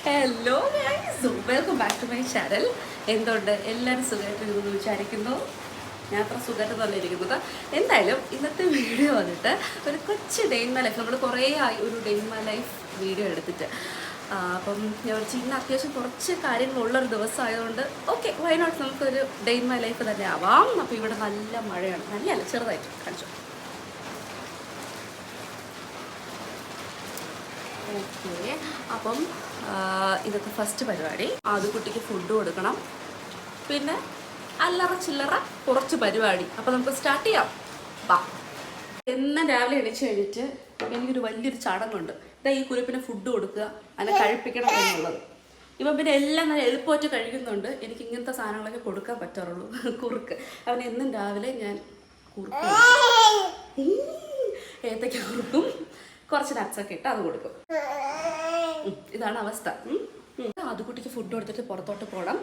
Hello guys, welcome back to my channel. എന്തുകൊണ്ട് എല്ലാവരും സുഖമായിട്ടിരിക്കുന്നു വിചാരിക്കുന്നു. ഞാൻ അത്ര സുഖമായിട്ട് തന്നെ ഇരിക്കുന്നത്. എന്തായാലും ഇന്നത്തെ വീഡിയോ വന്നിട്ട് ഒരു കൊച്ചു ഡേ ഇൻ മൈ ലൈഫ്. നമ്മൾ കുറേ ആയി ഒരു day in my life video എടുത്തിട്ട്. അപ്പം ഞാൻ ഒരു ഇന്ന് അത്യാവശ്യം കുറച്ച് കാര്യങ്ങളുള്ളൊരു ദിവസമായതുകൊണ്ട് ഓക്കെ, വൈ നോട്ട്, നമുക്കൊരു ഡേ ഇൻ മൈ ലൈഫ് തന്നെ ആവാം. അപ്പോൾ ഇവിടെ നല്ല മഴയാണ്, നല്ലല്ല, ചെറുതായിട്ട് കാണിച്ചു. ഓക്കെ, അപ്പം ഇന്നത്തെ ഫസ്റ്റ് പരിപാടി ആദ്യക്കുട്ടിക്ക് ഫുഡ് കൊടുക്കണം. പിന്നെ അല്ലറ ചില്ലറ കുറച്ച് പരിപാടി. അപ്പം നമുക്ക് സ്റ്റാർട്ട് ചെയ്യാം. വാ. എന്നും രാവിലെ എണീച്ച് കഴിഞ്ഞിട്ട് എനിക്കൊരു വലിയൊരു ചടങ്ങുണ്ട്. ഇതാ ഈ കുരുപ്പിന് ഫുഡ് കൊടുക്കുക, അതിനെ കഴിപ്പിക്കണം എന്നുള്ളത്. ഇപ്പം പിന്നെ എല്ലാം നല്ല എളുപ്പമായിട്ട് കഴിക്കുന്നുണ്ട്. എനിക്ക് ഇങ്ങനത്തെ സാധനങ്ങളൊക്കെ കൊടുക്കാൻ പറ്റാറുള്ളൂ. കുറുക്ക് അവന് എന്നും രാവിലെ ഞാൻ കുറുക്ക്, ഏത്തയ്ക്ക കുറുക്കും കുറച്ച് നട്ട്സൊക്കെ ഇട്ട് അത് കൊടുക്കും. ഇതാണ് അവസ്ഥ. ആദ്യക്കുട്ടിക്ക് ഫുഡ് കൊടുത്തിട്ട് പുറത്തോട്ട് പോകണം.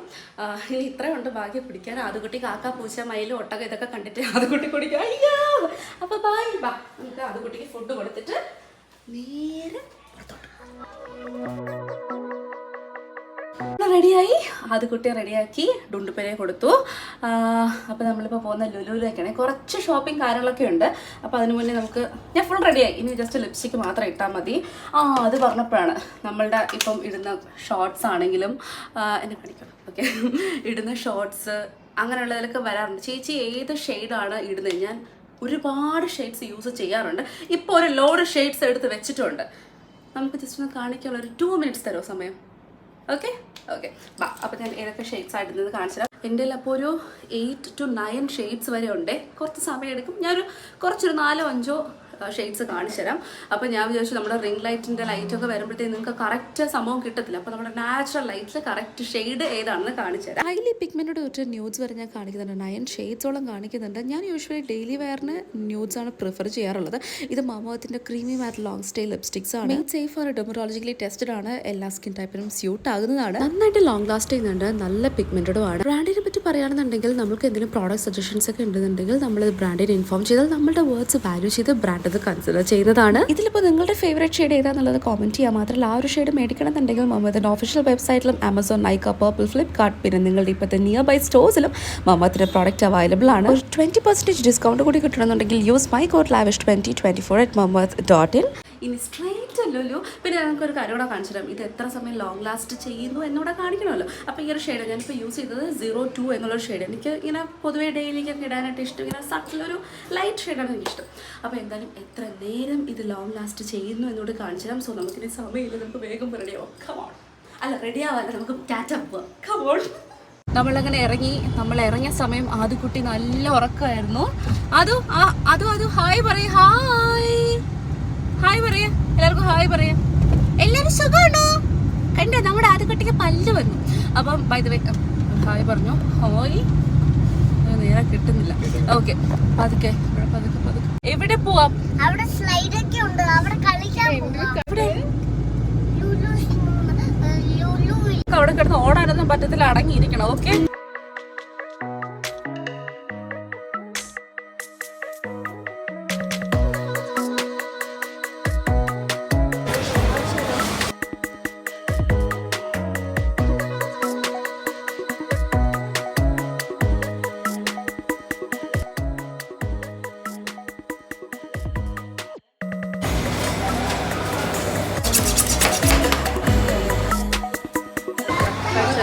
ഇനി ഇത്രയുണ്ട് ഭാഗ്യം പിടിക്കാൻ. ആദ്യക്കുട്ടി കാക്ക, പൂച്ച, മയിൽ, ഒട്ടക ഇതൊക്കെ കണ്ടിട്ട് ആദ്യക്കുട്ടി കുടിക്കാം. അയ്യോ, അപ്പോൾ ബായ്. ബാ, നമുക്ക് ആദ്യക്കുട്ടിക്ക് ഫുഡ് കൊടുത്തിട്ട് നേരെ പുറത്തോട്ട് റെഡിയായി. ആദ്യക്കുട്ടിയെ റെഡിയാക്കി ഡുണ്ടുപ്പരെ കൊടുത്തു. അപ്പോൾ നമ്മളിപ്പോൾ പോകുന്ന ലുലുവിലേക്കാണ്. കുറച്ച് ഷോപ്പിംഗ് കാര്യങ്ങളൊക്കെ ഉണ്ട്. അപ്പോൾ അതിന് മുന്നേ ഞാൻ ഫുൾ റെഡിയായി. ഇനി ജസ്റ്റ് ലിപ്സ്റ്റിക്ക് മാത്രം ഇട്ടാൽ മതി. അത് പറഞ്ഞപ്പോഴാണ് നമ്മളുടെ ഇപ്പം ഇടുന്ന ഷോർട്സ് ആണെങ്കിലും എന്നെ കാണിക്കണം. ഓക്കെ, ഇടുന്ന ഷോർട്സ് അങ്ങനെയുള്ളതിലൊക്കെ വരാറുണ്ട്. ചേച്ചി ഏത് ഷെയ്ഡാണ് ഇടുന്നത്? ഞാൻ ഒരുപാട് ഷെയ്ഡ്സ് യൂസ് ചെയ്യാറുണ്ട്. ഇപ്പോൾ ഒരു ലോഡ് ഷെയ്ഡ്സ് എടുത്ത് വെച്ചിട്ടുണ്ട്. നമുക്ക് ജസ്റ്റ് ഒന്ന് കാണിക്കാനുള്ള ഒരു 2 minutes തരുമോ സമയം? ഓക്കെ ഓക്കെ, ബാ. അപ്പോൾ ഞാൻ ഏതൊക്കെ ഷെയ്ഡ്സ് ആയിട്ട് കാണിച്ചു തരാം. എൻ്റെ അപ്പോൾ ഒരു 8 to 9 ഷെയ്ഡ്സ് വരെ ഉണ്ട്. കുറച്ച് സമയം എടുക്കും. ഞാനൊരു കുറച്ചൊരു 4-5 ഷെയ്ഡ്സ് കാണിച്ചു തരാം. അപ്പോൾ ഞാൻ വിചാരിച്ചു നമ്മുടെ റിംഗ് ലൈറ്റിൻ്റെ ലൈറ്റൊക്കെ വരുമ്പോഴത്തേക്ക് നിങ്ങൾക്ക് കറക്റ്റ് സംഭവം കിട്ടത്തില്ല. അപ്പോൾ നമ്മുടെ നാച്ചുറൽ ലൈറ്റിൽ കറക്റ്റ് ഷെയ്ഡ് ഏതാണെന്ന് കാണിച്ചു തരാം. ഹൈലി പിഗ്മെൻറ്റഡ് തൊട്ട് ന്യൂഡ്സ് വരെ ഞാൻ കാണിക്കുന്നുണ്ട്. 9 ഷെയ്ഡ്സോളം കാണിക്കുന്നുണ്ട്. ഞാൻ യൂഷ്വലി ഡെയിലി വെയറിന് ന്യൂഡ്സ് ആണ് പ്രിഫർ ചെയ്യാറുള്ളത്. ഇത് മാമോത്തിൻ്റെ creamy matte long stay lipsticks ആണ്. മെയ്ഡ് സേഫ് ആണ്, ഡെമറോളജിക്കലി ടെസ്റ്റഡ് ആണ്, എല്ലാ സ്കിൻ ടൈപ്പിനും സ്യൂട്ട് ആകുന്നതാണ്. നന്നായിട്ട് ലോങ് ലാസ്റ്റ് ചെയ്യുന്നുണ്ട്, നല്ല പിഗ്മെൻറ്റഡും ആണ്. ബ്രാൻഡിനെ പറ്റി പറയുകയാണെന്നുണ്ടെങ്കിൽ നമുക്ക് എന്തെങ്കിലും പ്രോഡക്റ്റ് സജഷൻസ് ഒക്കെ ഉണ്ടെന്നുണ്ടെങ്കിൽ നമ്മൾ ബ്രാൻഡിനെ ഇൻഫോം ചെയ്താൽ നമ്മുടെ വേർഡ്സ് വാല്യൂ ചെയ്ത് ബ്രാൻഡ് അത് കൺസിഡർ ചെയ്യുന്നതാണ്. ഇതിലിപ്പോൾ നിങ്ങളുടെ ഫേവറേറ്റ് ഷെയ്ഡ് ഏതാണെന്നുള്ളത് കോമെന്റ് ചെയ്യാൻ മാത്രമല്ല, ആ ഒരു ഷെയ്ഡ് മേടിക്കണമെന്നുണ്ടെങ്കിൽ മമത്തിൻ്റെ ഒഫീഷ്യൽ വെബ്സൈറ്റിലും ആമസോൺ, നൈക്ക, പർപ്പിൾ, ഫ്ലിപ്കാർട്ട്, പിന്നെ നിങ്ങളുടെ ഇപ്പോഴത്തെ നിയർ ബൈ സ്റ്റോഴ്സിലും മമത്തിൻ്റെ പ്രോഡക്റ്റ് അവൈലബിൾ ആണ്. ഒരു 20% ഡിസ്കൗണ്ട് കൂടി കിട്ടണമെന്നുണ്ടെങ്കിൽ യൂസ് മൈ കോഡ് lavish2024@mamath.in. ഇനി സ്ട്രേറ്റ് ലുലു. പിന്നെ നമുക്കൊരു കാര്യം കൂടെ കാണിച്ചു തരാം. ഇത് എത്ര സമയം ലോങ് ലാസ്റ്റ് ചെയ്യുന്നു എന്നൂടെ കാണിക്കണമല്ലോ. അപ്പോൾ ഈ ഒരു ഷെയ്ഡ് ഞാനിപ്പോൾ യൂസ് ചെയ്തത് 02 എന്നുള്ളൊരു ഷെയ്ഡ്. എനിക്ക് ഇങ്ങനെ പൊതുവേ ഡെയിലിക്കൊക്കെ ഇടാനായിട്ട് ഇഷ്ടം. ഇങ്ങനെ സട്ടിലൊരു ലൈറ്റ് ഷെയ്ഡാണ് എനിക്കിഷ്ടം. അപ്പോൾ എന്തായാലും എത്ര നേരം ഇത് ലോങ് ലാസ്റ്റ് ചെയ്യുന്നു എന്നോട് കാണിച്ചു തരാം. സോ നമുക്കിനി സമയമില്ല, നമുക്ക് വേഗം റെഡിയാവും. കമോൺ. അല്ല, റെഡിയാവാല്ല, നമുക്ക് ടാറ്റ പോവാം. കമോൺ. നമ്മളങ്ങനെ നമ്മൾ ഇറങ്ങിയ സമയം ആദ്യക്കുട്ടി നല്ല ഉറക്കമായിരുന്നു. അതും ഹായ് പറയും. ഹായ് പറയാ, എല്ലാവർക്കും ഹായ് പറയാ. എല്ലാവരും സുഖമാണോ? കണ്ടോ, നമ്മുടെ ആദ്യക്കുട്ടിക്ക് പല്ല് വന്നു. അപ്പം ബൈ ദ വേ ഹായ് പറഞ്ഞു. ഹായ് നേരെ കിട്ടുന്നില്ല. ഓക്കെ, പതുക്കെ. എവിടെ പോവാം? അവിടെ സ്ലൈഡൊക്കെ ഉണ്ട്, അവിടെ കളിക്കാൻ പോവാം. അവിടെ കിടന്ന് ഓടാനൊന്നും പറ്റത്തില്ല, അടങ്ങിയിരിക്കണം. ഓക്കെ,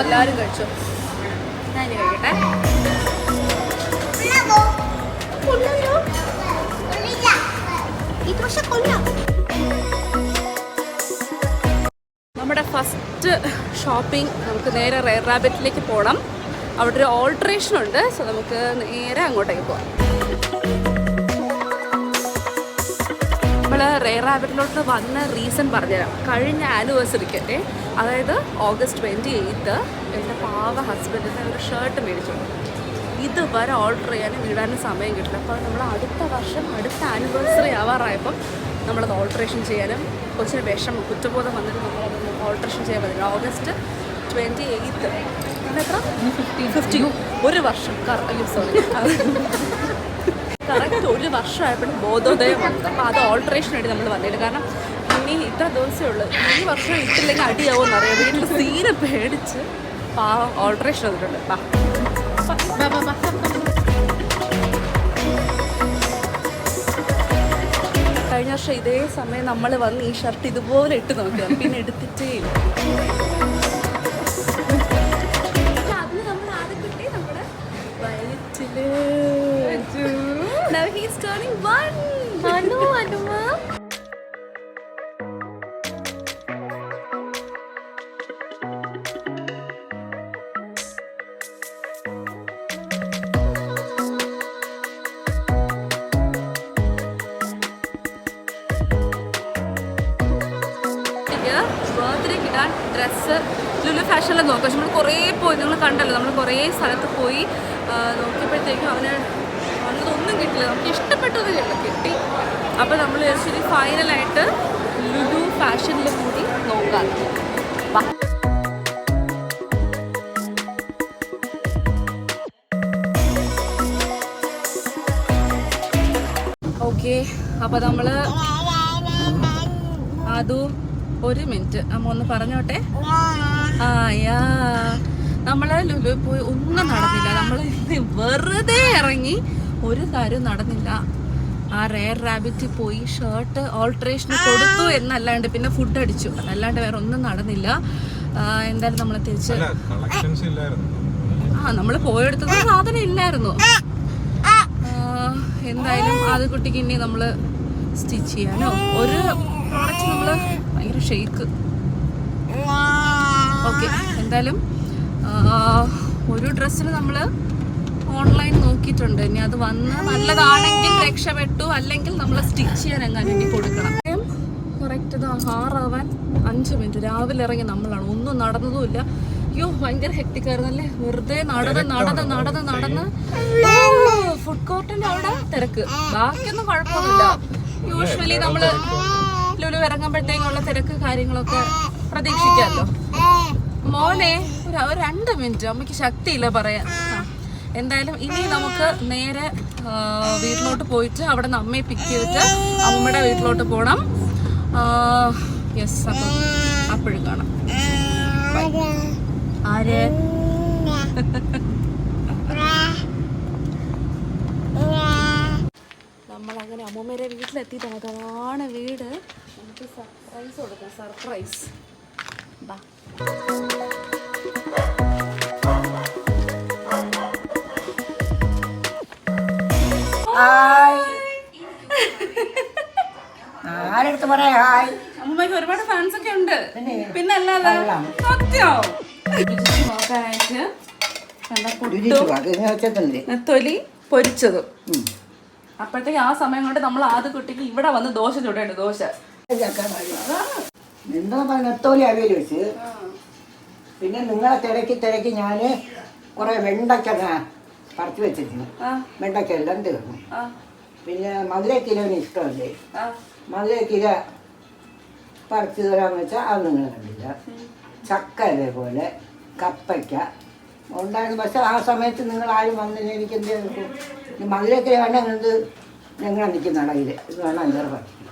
എല്ലാവരും കഴിച്ചു. ഞാൻ കഴിക്കട്ടെ. നമ്മുടെ ഫസ്റ്റ് ഷോപ്പിംഗ്, നമുക്ക് നേരെ റെയർ റാബിറ്റിലേക്ക് പോകണം. അവിടെ ഒരു ഓൾട്രേഷൻ ഉണ്ട്. സോ നമുക്ക് നേരെ അങ്ങോട്ടേക്ക് പോകാം. നമ്മൾ റെയർ റാബിറ്റിലോട്ട് വന്ന റീസൺ പറഞ്ഞുതരാം. കഴിഞ്ഞ ആനിവേഴ്സറിക്ക്, അതായത് August 28 എൻ്റെ പാവ ഹസ്ബൻഡിന് ഒരു ഷർട്ട് മേടിച്ചു. ഇതുവരെ ഓർഡർ ചെയ്യാനും ഇടാനും സമയം കിട്ടില്ല. അപ്പോൾ നമ്മൾ അടുത്ത വർഷം അടുത്ത ആനിവേഴ്സറി ആവാറായപ്പം നമ്മളത് ഓൾട്രേഷൻ ചെയ്യാനും കൊച്ചിന് കുറ്റബോധം വന്നിട്ട് നമ്മളതൊന്ന് ഓൾട്രേഷൻ ചെയ്യാൻ പറ്റില്ല. August 28 എത്ര 50 ഒരു വർഷം. സോറി, കറക്റ്റ് ഒരു വർഷമായപ്പോഴും ബോധോദയം വന്നത്. അപ്പോൾ അത് ഓൾട്രേഷൻ വേണ്ടി നമ്മൾ വന്നിട്ട്, കാരണം ഇനി ഇത്ര ദിവസമേ ഉള്ളൂ. ഈ വർഷം ഇട്ടില്ലെങ്കിൽ അടിയാവുമെന്ന് അറിയാം. വീട്ടിൽ സീന പേടിച്ച് ഓൾട്രേഷൻ വന്നിട്ടുണ്ട്. കഴിഞ്ഞ വർഷം ഇതേ സമയം നമ്മൾ വന്ന് ഈ ഷർട്ട് ഇതുപോലെ ഇട്ട് നോക്കിയാണ്, പിന്നെ എടുത്തിട്ടേ ഇല്ല. അതിന് നമ്മൾ ആദ്യം കിട്ടി നമ്മുടെ വയറ്റില്. Now he's turning 1. അനുമ ബർത്ത്ഡേക്ക് ഇടാൻ ഡ്രസ്സ് ലുലു ഫാഷനിൽ നോക്കാം. പക്ഷെ നമ്മൾ കുറേ പോയി, നിങ്ങൾ കണ്ടല്ലോ, നമ്മൾ കുറേ സ്ഥലത്ത് പോയി നോക്കിയപ്പോഴത്തേക്കും അവനതൊന്നും കിട്ടില്ല. നമുക്ക് ഇഷ്ടപ്പെട്ടത് കിട്ടി. അപ്പോൾ നമ്മൾ ശരി ഫൈനലായിട്ട് ലുലു ഫാഷനിൽ കൂടി നോക്കാം. ഓക്കെ, അപ്പോൾ നമ്മൾ അതും ഒരു മിനിറ്റ് അമ്മ ഒന്ന് പറഞ്ഞോട്ടെ. നമ്മൾ ലുലു പോയി ഒന്നും നടന്നില്ല. നമ്മൾ വെറുതെ ഇറങ്ങി, ഒരു കാര്യം നടന്നില്ല. ആ റെയർ റാബിറ്റ് പോയി ഷർട്ട് ഓൾട്രേഷന് കൊടുത്തു എന്നല്ലാണ്ട് പിന്നെ ഫുഡ് അടിച്ചു, അതല്ലാണ്ട് വേറെ ഒന്നും നടന്നില്ല. എന്തായാലും നമ്മൾ തിരിച്ച് നമ്മൾ പോയെടുത്തത് സാധനം ഇല്ലായിരുന്നു. എന്തായാലും അത് കുട്ടിക്ക് ഇനി നമ്മൾ സ്റ്റിച്ച് ചെയ്യാനോ ഒരു പ്രോഡക്റ്റ് നമ്മൾ ഭയങ്കര ഷെയ്ക്ക്. ഓക്കെ, എന്തായാലും ഒരു ഡ്രസ്സിന് നമ്മൾ ഓൺലൈൻ നോക്കിയിട്ടുണ്ട്. ഇനി അത് വന്ന് നല്ലതാണെങ്കിൽ രക്ഷപ്പെട്ടു, അല്ലെങ്കിൽ നമ്മൾ സ്റ്റിച്ച് ചെയ്യാൻ എങ്ങനെ ഇനി കൊടുക്കണം. കറക്റ്റ് 6 5 മിനിറ്റ് രാവിലെ ഇറങ്ങി നമ്മളാണ്, ഒന്നും നടന്നതുമില്ല. അയ്യോ ഭയങ്കര ഹെക്ടിക്കായിരുന്നല്ലേ. വെറുതെ നടന്ന് ഫുഡ് കോർട്ടിന്റെ അവിടെ തിരക്ക്, ബാക്കിയൊന്നും കുഴപ്പമൊന്നുമില്ല. യൂഷ്വലി നമ്മള് ലുലു ഇറങ്ങുമ്പോഴത്തേക്കുള്ള തിരക്ക് കാര്യങ്ങളൊക്കെ പ്രതീക്ഷിക്കാമല്ലോ. മോനെ ഒരു 2 മിനിറ്റ്, അമ്മയ്ക്ക് ശക്തിയില്ല പറയാൻ. എന്തായാലും ഇനി നമുക്ക് നേരെ വീട്ടിലോട്ട് പോയിട്ട് അവിടെ നിന്ന് അമ്മയെ പിക്ക് ചെയ്തിട്ട് അമ്മയുടെ വീട്ടിലോട്ട് പോകണം. യെസ്, അപ്പം അപ്പോഴും കാണാം. ആര് നമ്മളങ്ങനെ അമ്മൂമ്മയുടെ വീട്ടിലെത്തിയിട്ടാണ്. അതാണ് വീട്. നമുക്ക് സർപ്രൈസ് കൊടുക്കാം. സർപ്രൈസ്. ബാ. ആരെടുത്ത് പറയാ ഹായ്. അമ്മൂമ്മയ്ക്ക് ഒരുപാട് ഫാൻസ് ഒക്കെ ഉണ്ട്. പിന്നെ അല്ലാതെ സത്യം നോക്കാനായിട്ട് തൊലി പൊരിച്ചതും. അപ്പോഴത്തേക്ക് ആ സമയം കൊണ്ട് നമ്മൾ ആദ്യ കുട്ടിക്ക് ഇവിടെ വന്ന് ദോശ ചുടേണ്ട. ദോശ നെത്തോലി അവിയൽ വെച്ച്, പിന്നെ നിങ്ങളെ തിരക്കി ഞാൻ കുറെ വെണ്ടയ്ക്ക പറിച്ചു വെച്ചിരുന്നു. വെണ്ടയ്ക്ക എല്ലാം തീർന്നു. പിന്നെ മധുരക്കിലോന് ഇഷ്ടമല്ലേ, മധുരക്കില പറിച്ചു തരാമെന്ന് വെച്ചാൽ അത് നിങ്ങൾ കണ്ടില്ല. ചക്ക അതേപോലെ കപ്പയ്ക്ക ഉണ്ടായിരുന്നു. പക്ഷെ ആ സമയത്ത് നിങ്ങൾ ആരും വന്നില്ല. എനിക്ക് എന്ത് ചെയ്തു മധുരക്കില വേണ്ട, നിങ്ങൾക്ക് ഞങ്ങൾ നിൽക്കുന്ന അടയിൽ ഇത് വേണം 5 പറിക്കും.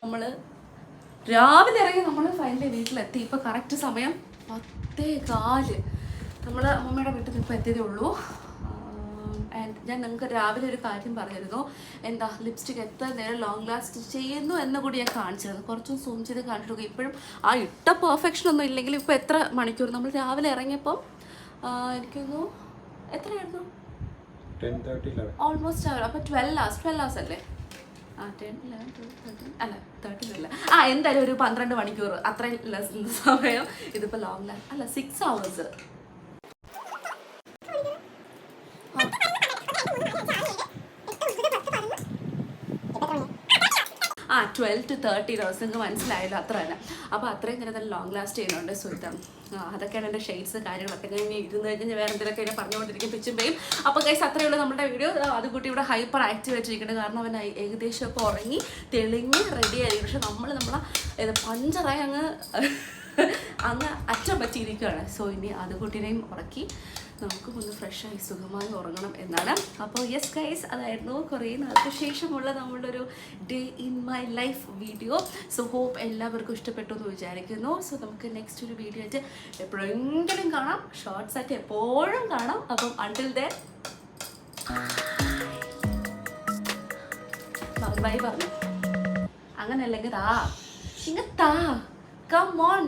നമ്മള് രാവിലെ ഇറങ്ങി നമ്മൾ ഫൈനലി വീട്ടിലെത്തി. ഇപ്പൊ കറക്റ്റ് സമയം 10:15. നമ്മൾ അമ്മമ്മയുടെ വീട്ടിൽ ഇപ്പോൾ എത്തിയതേ ഉള്ളൂ. ആൻഡ് ഞാൻ നിങ്ങൾക്ക് രാവിലെ ഒരു കാര്യം പറഞ്ഞിരുന്നു, എന്താ ലിപ്സ്റ്റിക് എത്ര നേരം ലോങ് ലാസ്റ്റ് ചെയ്യുന്നു എന്ന് കൂടി ഞാൻ കാണിച്ചിരുന്നു. കുറച്ചും സൂം ചെയ്ത് കാണിച്ചു. ഇപ്പോഴും ആ ഇട്ട പെർഫെക്ഷൻ ഒന്നും ഇല്ലെങ്കിലും ഇപ്പോൾ എത്ര മണിക്കൂർ നമ്മൾ രാവിലെ ഇറങ്ങിയപ്പം എനിക്കൊന്നു എത്രയായിരുന്നു, 10:30 ഓൾമോസ്റ്റ് അവർ. അപ്പോൾ 12 hours അല്ലേ? 10, 11, 12, 13 അല്ല 13 അല്ല, എന്തായാലും ഒരു 12 മണിക്കൂർ അത്രയും സമയം. ഇതിപ്പോൾ ലോങ് ലാസ്റ്റ് അല്ല, 6 hours. 12 to 30 hours നിങ്ങൾക്ക് മനസ്സിലായല്ലോ, അത്ര തന്നെ. അപ്പോൾ അത്രയും നേരം തന്നെ ലോങ് ലാസ്റ്റ് ചെയ്യുന്നുണ്ട്. സോ ഇത് അതൊക്കെയാണ് എൻ്റെ ഷെയ്ഡ്സ് കാര്യങ്ങളൊക്കെ. ഞാൻ ഇനി ഇരുന്ന് കഴിഞ്ഞാൽ വേറെ എന്തെങ്കിലുമൊക്കെ ഞാൻ പറഞ്ഞുകൊണ്ടിരിക്കും പിച്ചും പേയും. അപ്പോൾ ഗൈസ് അത്രയേ ഉള്ളൂ നമ്മുടെ വീഡിയോ. അത് കുട്ടി ഇവിടെ ഹൈപ്പർ ആക്റ്റീവ് ആയിട്ടിരിക്കുന്നത്, കാരണം അവൻ ഏകദേശം ഒക്കെ ഉറങ്ങി തെളിഞ്ഞ് റെഡി ആയിരിക്കും. പക്ഷെ നമ്മളെ പഞ്ചറായി അങ്ങ് അറ്റം പറ്റിയിരിക്കുകയാണ്. സോ ഇനി അത് കുട്ടീനെയും ഉറക്കി നമുക്കും ഒന്ന് ഫ്രഷായി സുഖമായി ഉറങ്ങണം എന്നാണ്. അപ്പോൾ യെസ് ഗൈസ്, അതായിരുന്നു കുറേ നാൾക്ക് ശേഷമുള്ള നമ്മളുടെ ഒരു day in my life video. So hope എല്ലാവർക്കും ഇഷ്ടപ്പെട്ടു എന്ന് വിചാരിക്കുന്നു. സോ നമുക്ക് നെക്സ്റ്റ് ഒരു വീഡിയോ ആയിട്ട് എപ്പോഴെങ്കിലും കാണാം, ഷോർട്സ് ആയിട്ട് എപ്പോഴും കാണാം. അപ്പം അണ്ടിൽ ദെൻ ബൈ പറഞ്ഞു. അങ്ങനെ അല്ലെങ്കിൽ താ കം ഓൺ.